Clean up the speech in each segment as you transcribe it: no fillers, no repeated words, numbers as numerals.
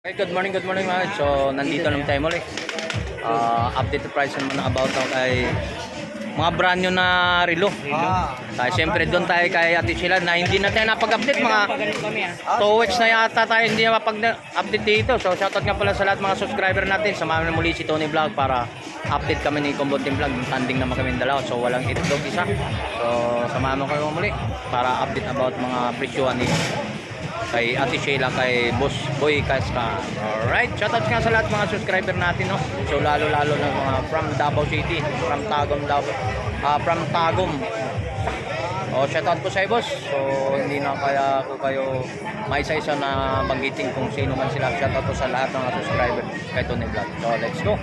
Hey, good morning mga guys. So, nandito naman tayo muli. Update the price naman about kay mga brand new na relo. Kaya siyempre doon tayo kay Ate Sheila na hindi na tayo napag-update. Mga 2 weeks na yata tayo hindi na mapag-update dito. So, shoutout nga pala sa lahat mga subscriber natin. Samahan na muli si Tony Vlog para update kami ni Combo Team Vlog. Tanding naman kami dalawa. So, walang itlog isa. So, samahan mo kayo muli para update about mga presyuhan ni kay Ate Sheila, kay Boss Boy Casca. Alright, shoutout nga sa lahat mga subscriber natin, no? So lalo-lalo na mga from Davao City, from Tagum, shoutout po sa boss. So hindi na kaya ko kayo maisa-isa na banggitin kung sino man sila. Shoutout po sa lahat ng mga subscriber kay Tony Vlog. So let's go.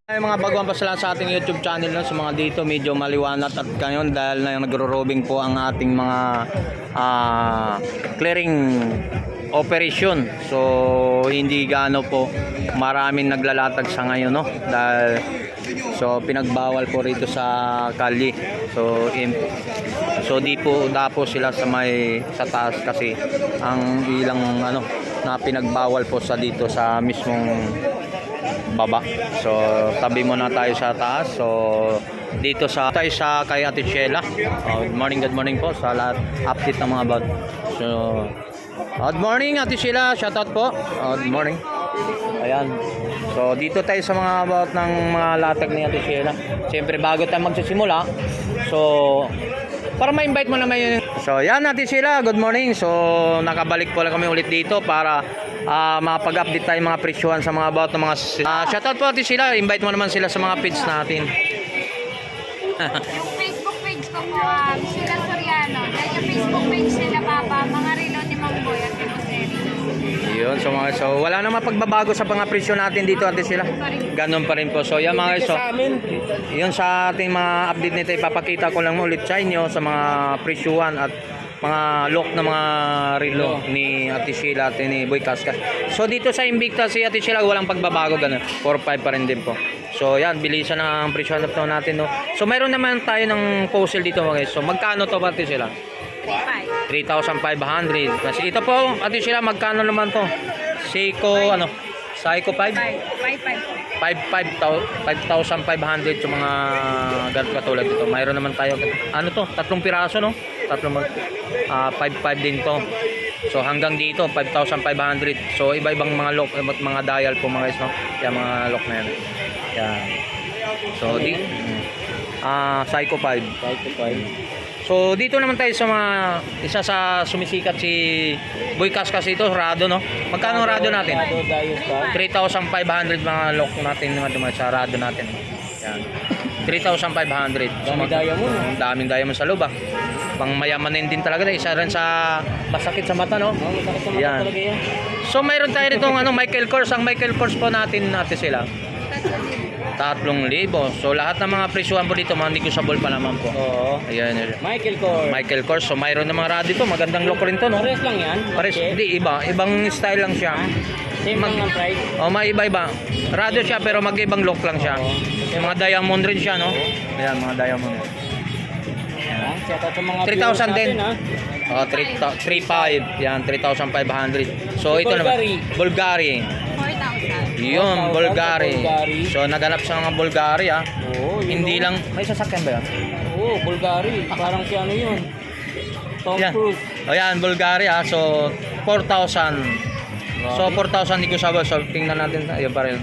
Ay mga baguhan pa sila sa ating YouTube channel, no? Sa mga dito medyo maliwanag at ngayon dahil na nagro-robing po ang ating mga clearing operation. So hindi gaano po maraming naglalatag sa ngayon, no? Dahil pinagbawal po rito sa kalye. So di po dapo sila sa taas kasi ang ilang na pinagbawal po sa dito sa mismong baba. So tabi muna tayo sa taas. So dito tayo sa kay Ate Sheila. Good morning po sa lahat update ng mga bag. So good morning Ate Sheila, shoutout po. Good morning. Ayan. So dito tayo sa mga about ng mga latag ni Ate Sheila. Siyempre bago tayo magsisimula, so para ma-invite mo naman yun. So yan Ate Sheila, good morning. So nakabalik po lang kami ulit dito para makapag-update tayo mga presyuhan sa mga about ng mga shoutout po Ate Sheila, invite mo naman sila sa mga page natin. Yung Facebook page ko po, Sheila Soriano. Dahil yung Facebook page nila Papa, mga relo ni Mang Boy at Timoseri. Yun, so wala namang pagbabago sa mga presyo natin dito Ate Sheila. Ganun pa rin po. So yan mga guys, so yun sa ating mga update nito, ipapakita ko lang ulit sa inyo sa mga presyuhan at mga lock na mga relo ni Ate Sheila at ni Boy Casca. So dito sa Invicta si Ate Sheila walang pagbabago, ganun 4-5 pa rin din po. So yan, bilisan ang presyo natin, no? So mayroon naman tayo ng puzzle dito mga guys. So magkano to Ate Sheila? 3,500. Kasi ito po Ate Sheila, magkano naman to? Seiko 5? 5,500 sa mga ganito katulad dito. Mayroon naman tayo tatlong piraso, no? 5,500 din to. So hanggang dito 5,500. So iba-ibang mga lock at mga dial po mga guys, no? Yan mga lock na yan. Yan. So Seiko 5. So dito naman tayo sa mga isa sa sumisikat si Boy Casca ito, Rado, no? Magkano Rado natin? 3,500 mga lock natin mga sa Rado natin. Yan. 3,500. So, daming diamond sa loob, pang mayaman din talaga. Isa rin sa masakit sa mata, no? Yan. So mayroon tayo rito Michael Kors. Ang Michael Kors po natin sila 3,000. So lahat ng mga presyuhan po dito mga negotiable pa naman po. Oo. Ayan. Michael Kors. So mayroon ng mga radio to, magandang lock rin to, no? Pares lang yan? Pares, Okay. hindi ibang style lang siya. Same lang ang price? May iba-iba. Radio siya pero mag-ibang lock lang siya. Yung mga diamond rin siya, no? Ayan, mga diamond. Shoutout sa mga 3,000 din. viewers natin, 3,500. Yan, 3,500. So ito naman, Bulgari. 4,000. Yun, Bulgari. Bulgari. So naganap sa mga Bulgari, Oo, yun Hindi o. lang, may sasakyan ba yan? Oo, Bulgari. Parang si yun. Tom Yan. Cruise. O yan, Bulgari, So 4,000. So 4,000 negotiable. So tingnan natin, ayun pa rin.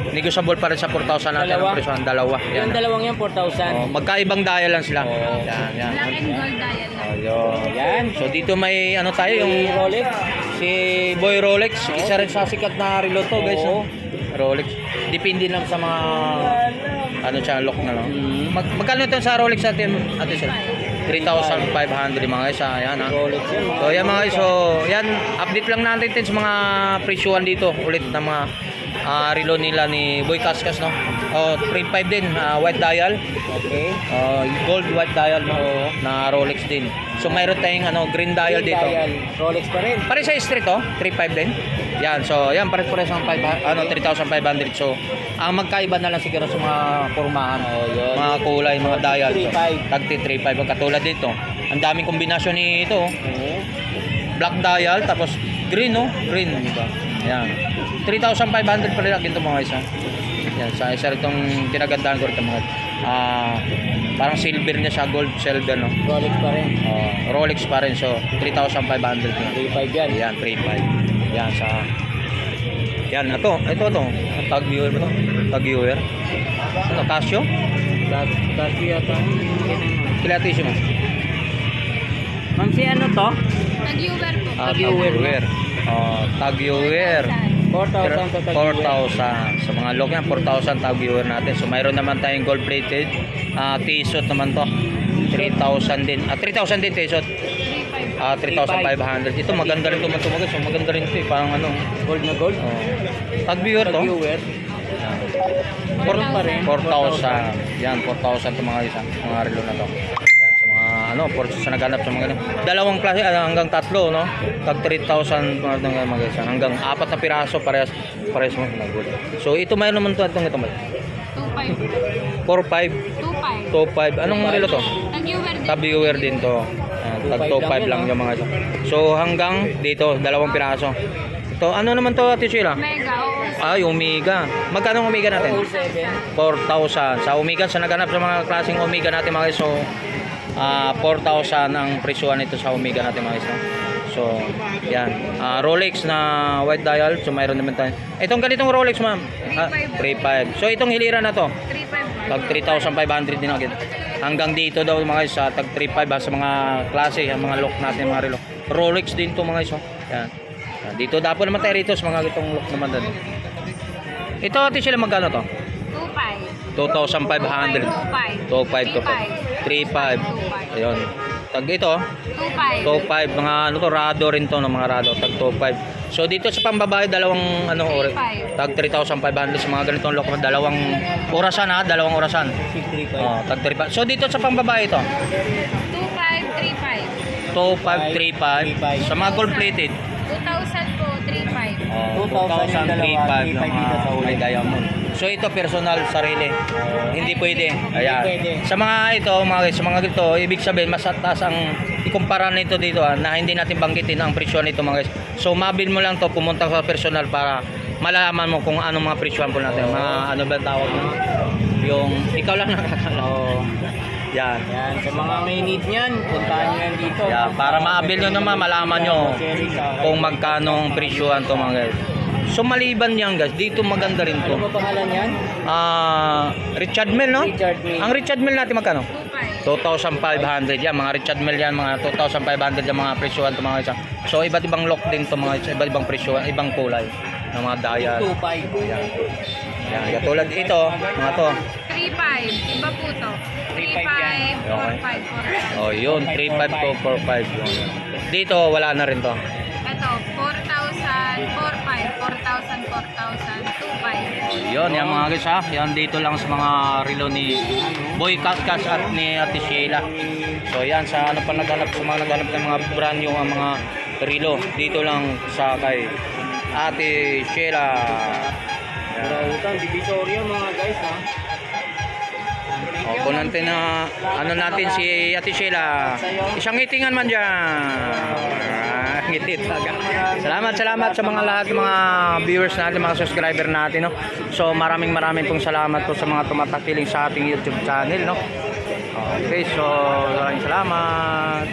Negotiable pa rin sa 4,000 natin ang presyo. Dalawa. Yung dalawang yan, 4,000. Magkaibang dial lang sila. Oo. Yan. Black and gold dial lang. Ayun. Yan. So dito may tayo yung Si Rolex. si Boy Rolex, isa rin sa sikat na relo to, guys. Oo. Rolex. Depende lang sa mga siya, lock na lang. Magkano ito sa Rolex natin, Ate Sheila? 3,500 mga guys. Ayan, Rolex yan. So yan mga guys, so yan update lang natin sa mga presyuhan dito ulit ng mga relo nila ni Boy Kaskas, no? Oh, 3.5 din, white dial. Okay. Gold white dial, no? Na Rolex din. So mayroon tayong green dial dito. Dial. Rolex pa rin. Pare sa street, 3.5 din. Yan, so yan pare-pares ang 3,500. So ang magkaiba na lang siguro sa mga pormahan, yun. mga kulay, mga dial. So, 3.5. tag 3.5 ang katulad dito. Ang daming kombinasyon nito. Oo. Black dial tapos green, no? Green, di ba? Yan. 3,500 pa rin lang ito mga isa. Yan, sa isa itong kinagandahan ko rito mga. Parang silver niya siya, gold silver, no? Rolex pa rin. Rolex pa rin, so 3,500 na. 3.5 yan. Yan, 3.5. Yan sa yan, ito. Tag viewer ba to? Tag viewer. Ano, Casio? Kasi yata. Kilatisyo mo. Ma'am, si ano to? Nag-viewer po. Tag viewer. viewer. Tag viewer. 4,000 to 4,000. Sa mga lock yan, 4,000 tag viewer natin. So mayroon naman tayong gold plated. T-shirt naman to. 3,000 din. 3,000 din t-shirt. 3,500. Ito maganda rin ito tumagos. So maganda rin ito parang Gold na gold. tag viewer to. Viewer. 4 pa rin. 4,000. Yan, 4,000 ito mga isa. Mga relo na to. Yan, sa mga for sa naghanap sa mga ganun. Dalawang klase hanggang tatlo, no? Tag 3,000 mga isa. Hanggang 4 na piraso parehas mo na good. So ito mayroon naman itong 2.5. 4,500. 2.5. 2,500. Anong relo to? Nag-viewer din. Tag viewer din to. Tag 2,500 lang yung mga ito. So hanggang dito, dalawang piraso. Ito, ano naman to, Ate Sheila? Mega, oo. Ay, Omega. Magkano ang Omega natin? 4,000. Sa Omega, sa naghanap sa mga klaseng Omega natin mga iso, 4,000 ang presyuhan nito sa Omega natin mga iso. So, yan. Rolex na white dial. So, mayroon naman tayo. Itong ganitong Rolex, ma'am? 3,500. So, itong hilira na to? 3.5. Tag 3,500 din agad. Hanggang dito daw mga isa, tag 3,500 sa mga klase, ang mga lock natin, mga relo. Rolex din to mga iso. Yan. Dito dapo naman tayo rito sa mga itong lock naman doon. Ito ati sila magkano to? 2.5. 2,500. 2,500 to. 3,500. Ayun. Tag ito, 2.5. 2,500 mga to, rado rin to, no, mga rado, tag 2,500. So dito sa pambabae dalawang tag 3,500 sa mga ganitong lock, dalawang orasan dalawang orasan. 3.5. Tag 3,500. So dito sa pambabae ito, 2.5, 3.5. 2,500, 3,500 sa mga gold plated. 2,000 po, 3.5. 2,000, 3,500 ng mga may diamond. So ito personal sarili. Hindi pwede. Ayan. Sa mga ito, sa mga ito, ibig sabihin mas taas ang ikumpara nito dito na hindi natin banggitin ang presyo nito mga guys. So mabil mo lang to, pumunta sa personal para malalaman mo kung anong mga presyohan po natin. Mga ano ba tawag mo? Yung ikaw lang nakakala. Yan. Yan, sa mga may need niyan, puntahan niyo yan dito. Yeah, para maabil nyo naman, malaman nyo kung magkano ang presyohan to mga guys. So maliban yan guys, dito maganda rin to. Ano ba pangalan yan? Richard Mille, no? Richard Mille. Ang Richard Mille natin magkano? 2.5. 2,500 yan, mga Richard Mille yan, mga 2,500 yung mga presyohan to mga isa. So iba't ibang lock din to mga isa, iba't ibang presyohan, ibang kulay ng mga dial. 2.5. Yan. Yan, katulad ito, mga to. 3.5. Iba po to. 3.5, 4.5, 4.5. Oh, yun, 3,500 to 4,500 yun. Dito wala na rin to. Ito, 4,000, 4.5, 4,000, 4,000, 2.5. Yun, yung mga guys ha. Yan dito lang sa mga relo ni Boy Kaskas at ni Ate Sheila. So yan, sa ano pa naghanap, sa mga naghanap ng mga brand new ang mga relo. Dito lang sa kay Ate Sheila. Burautan, Divisoria mga guys ha. O, kung natin na, ano natin si Ate Sheila. Isang ngitingan man dyan. Ngiti talaga. Salamat sa mga lahat ng mga viewers natin, mga subscriber natin, no. So maraming pong salamat po sa mga tumatakiling sa ating YouTube channel, no. Okay, so maraming salamat.